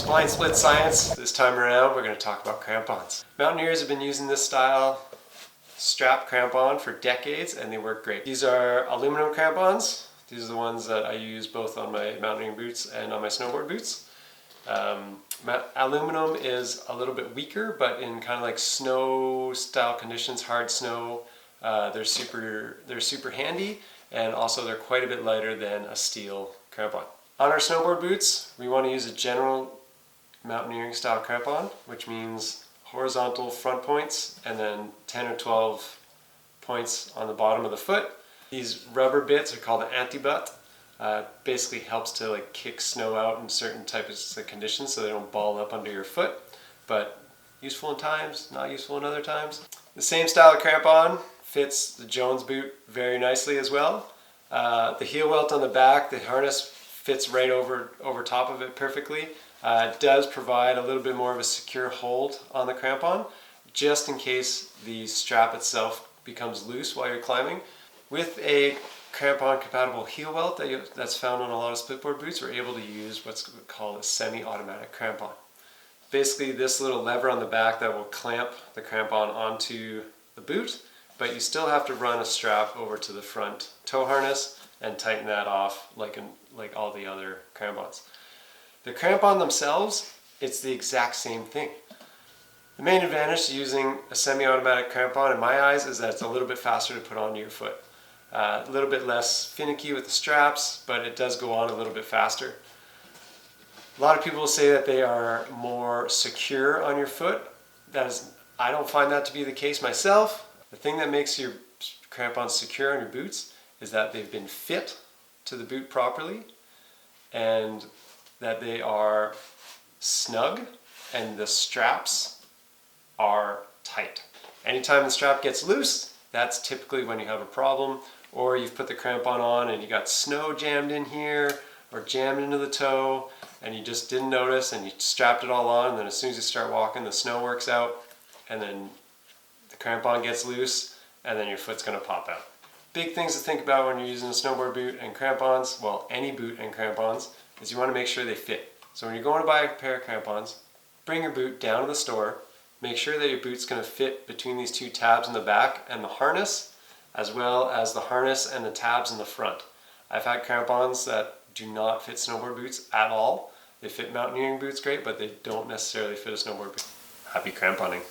Spline Split Science. This time around we're going to talk about crampons. Mountaineers have been using this style strap crampon for decades and they work great. These are aluminum crampons. These are the ones that I use both on my mountaineering boots and on my snowboard boots. Aluminum is a little bit weaker, but in kind of like snow style conditions, hard snow, they're super handy, and also they're quite a bit lighter than a steel crampon. On our snowboard boots, we want to use a general mountaineering style crampon, which means horizontal front points and then 10 or 12 points on the bottom of the foot. These rubber bits are called an anti-butt. Basically helps to like kick snow out in certain types of conditions so they don't ball up under your foot, but useful in times, not useful in other times. The same style of crampon fits the Jones boot very nicely as well. The heel welt on the back, the harness fits right over top of it perfectly. It does provide a little bit more of a secure hold on the crampon, just in case the strap itself becomes loose while you're climbing. With a crampon compatible heel welt that's found on a lot of splitboard boots, we're able to use what's called a semi-automatic crampon. Basically this little lever on the back that will clamp the crampon onto the boot, but you still have to run a strap over to the front toe harness and tighten that off like all the other crampons. The crampon themselves, it's the exact same thing. The main advantage to using a semi-automatic crampon in my eyes is that it's a little bit faster to put onto your foot. A little bit less finicky with the straps, but it does go on a little bit faster. A lot of people will say that they are more secure on your foot. I don't find that to be the case myself. The thing that makes your crampons secure on your boots is that they've been fit to the boot properly and that they are snug and the straps are tight. Anytime the strap gets loose, that's typically when you have a problem, or you've put the crampon on and you got snow jammed in here or jammed into the toe and you just didn't notice and you strapped it all on, and then as soon as you start walking the snow works out and then the crampon gets loose and then your foot's going to pop out. Big things to think about when you're using a snowboard boot and crampons, well, any boot and crampons, is you want to make sure they fit. So when you're going to buy a pair of crampons, bring your boot down to the store, make sure that your boot's going to fit between these two tabs in the back and the harness, as well as the harness and the tabs in the front. I've had crampons that do not fit snowboard boots at all. They fit mountaineering boots great, but they don't necessarily fit a snowboard boot. Happy cramponing.